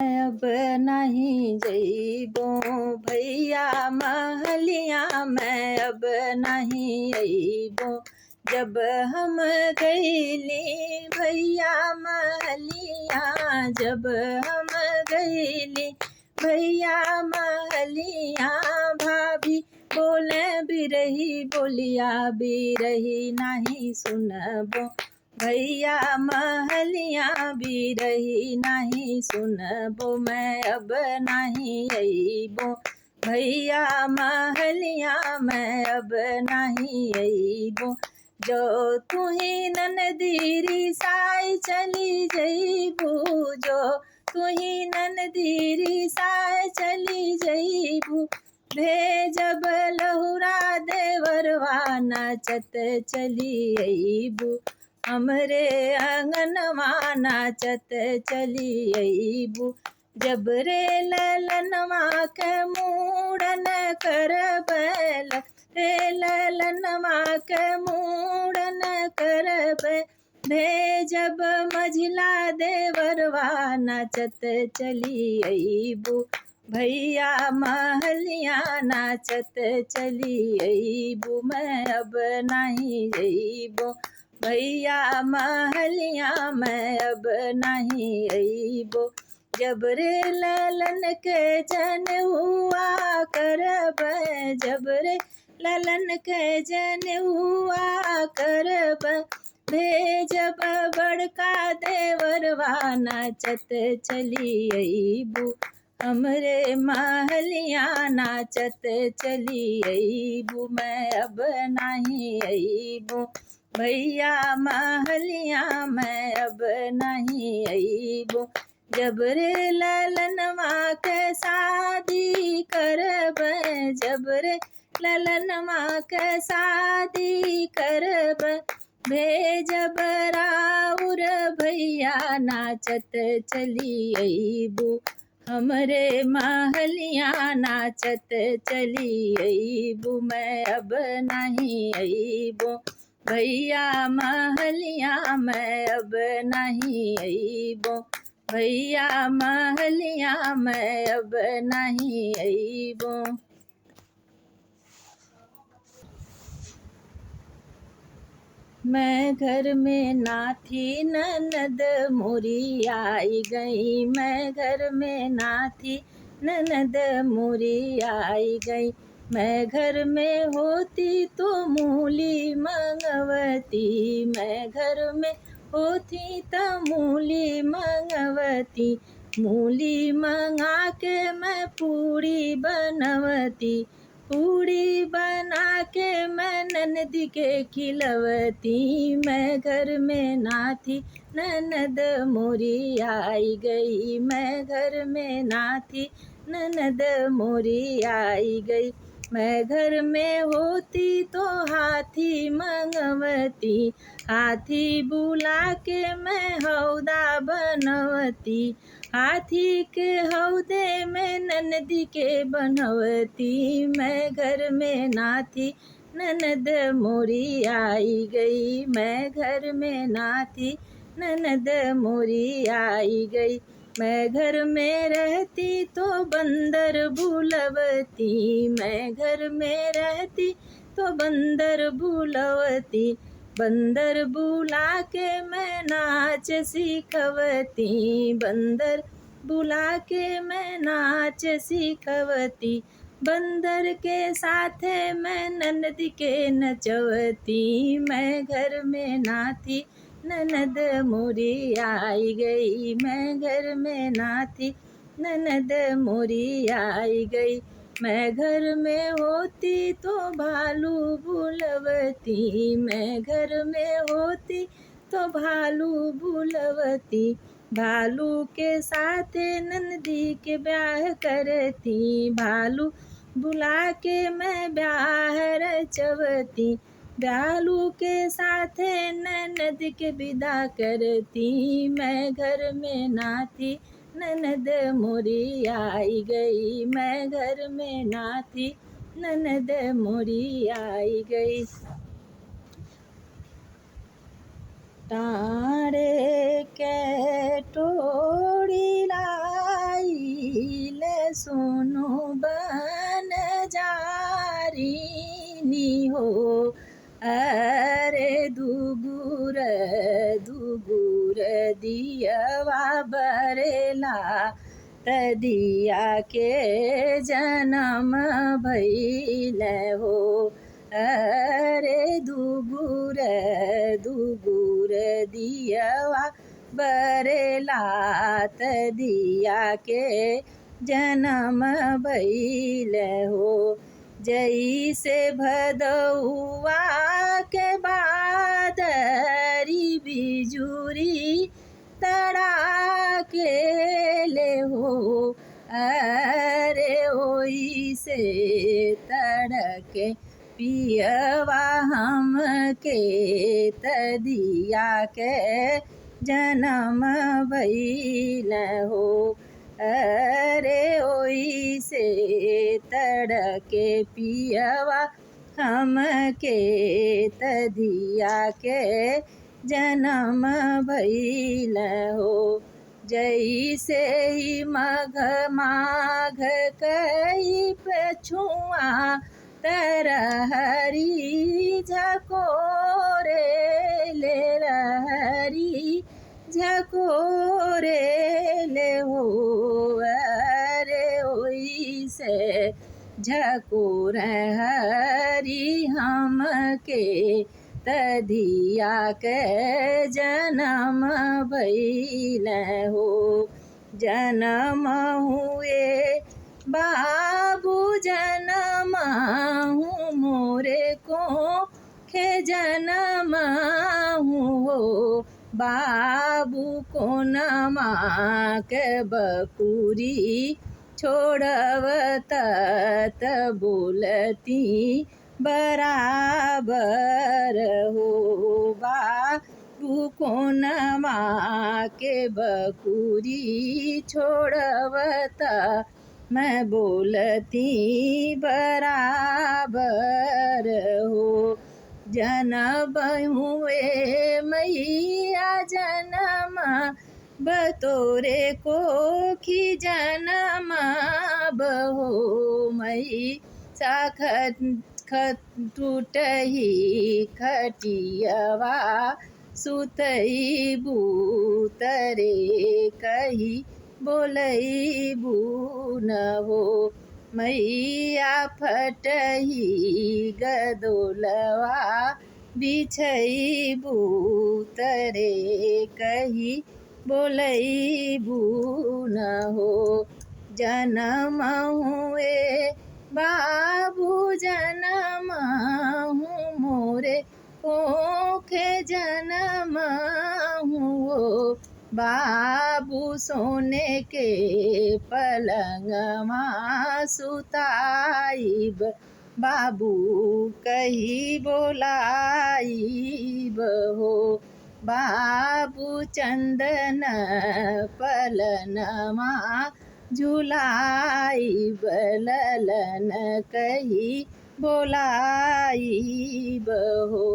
अब नहीं जइबो भैया महलिया मैं, अब नहीं अइबो। जब हम गइली भैया महलिया, जब हम गइली भैया महलिया, भाभी बोले बिरही बोलिया, बिरही नहीं सुनबो भैया महलिया, बिरही नहीं सुनबो। मैं अब नहीं अइबो भैया महलिया, मैं अब नहीं अइबो। जो तुही ननदीरी साई चली जइबू, जो तुही ननदीरी साई चली जइबू। भेजब लहुरा देवरवा नाचत चली अइबू, हमरे अंगनवा नाचत चली अइबू। जब रे ललनवा के मूड़न करब, रे ललनवा के मूड़न करब। भेजब मझिला देवरवा नाचत चली अइबू, भैया महलिया नाचत चली अइबू। मैं अब नहीं अइबो भैया महलिया, मैं अब नहीं अइबो। जब रे ललन के जनेउआ करब, जब रे ललन के जनेउआ करब। भेजब बड़का देवरवा नाचत चली अइबू, हमरे महलिया नाचत चली अइबू। मैं अब नहीं अइबो भैया महलिया, मैं अब नहीं अइबो। जब रे ललनवा के शादी करब, जब रे ललनवा के शादी करब। भेजब राउर भैया नाचत चली अइबू, हमरे महलिया नाचत चली अइबू। मैं अब नहीं अइबो भैया महलिया, मैं अब नहीं अइबो भैया महलिया, मैं अब नहीं अइबो। मैं घर में ना थी ननद मोरी आई गई, मैं घर में ना थी ननद मोरी आई गई। मैं घर में होती तो मूली मंगवती, मैं घर में होती तो मूली मंगवती। मूली मंगा के मैं पूड़ी बनवती, पूड़ी बना के मैं ननद के खिलवती। मैं घर में ना थी ननद मोरी आई गई, मैं घर में ना थी ननद मोरी आई गई। मैं घर में होती तो हाथी मंगवती, हाथी बुला के मैं हौदा बनवती। हाथी के हौदे में ननदी के बनवती। मैं घर में ना थी ननद मोरी आई गई, मैं घर में ना थी ननद मोरी आई गई। मैं घर में रहती तो बंदर बुलवती, मैं घर में रहती तो बंदर बुलवती। बंदर बुला के मैं नाच सिखवती, बंदर बुला के मैं नाच सिखवती। बंदर के साथे मैं ननद के नचवती। मैं घर में ना थी ननद मोरी आई गई, मैं घर में ना थी ननद मोरी आई गई। मैं घर में होती तो भालू बुलवती, मैं घर में होती तो भालू बुलवती। भालू के साथ नंदी के ब्याह करती, भालू बुला के मैं ब्याह रचवती। भालू के साथ ननद के विदा करती। मैं घर में ना थी ननद मोरी आई गई, मैं घर में ना थी ननद मोरी आई गई। टाड़े के टोड़ी लाई सुनो बन जारिनी हो। अरे दुगुर दुगुर दियवा बरेला तदिया के जन्म भइल हो। अरे दुगुर दुगुर दियवा बरेला तदिया के जन्म भइल हो। जैसे भदौआ के बादरी बिजुरी तड़ाके ले हो। अरे ओइसे तड़के पियवा हमके तदिया के जन्म भइल हो। अरे ओइसे तड़के पियवा हमके तदिया के जन्म भइल हो। जैसे ही मघ माघ कई पछुआ तरहरी झकोरे ले रहरी झकोरे ले हो। अरे ओइसे झकोर हरी हमके तदिया के जन्म भइल हो। जन्म हुए बाबू जन्म हूँ मोरे को खे जन्म हो। बाबू को नमा के बकुरी छोड़वत त बोलती बराबर हो। बाबू को नमा के बकुरी छोड़वत मैं बोलती बराबर हो। जन्म हुए मैया जन्म बतोरे को खी जन्म बहो। मई साखत खत टूटही खटियवा सुतई बूतरे कही बोलई बून हो। मैया फटही गदोलवा बिछई बूतरे कही बोलई बून हो। जन्म हुए बाबू जन्म हूँ मोरे कोखे जन्म हुओ। बाबू सोने के पलंगमा सुताइब बाबू कही बोलाइब हो। बाबू चंदन पलनमा झुलाइब ललन कही बोलाइब हो।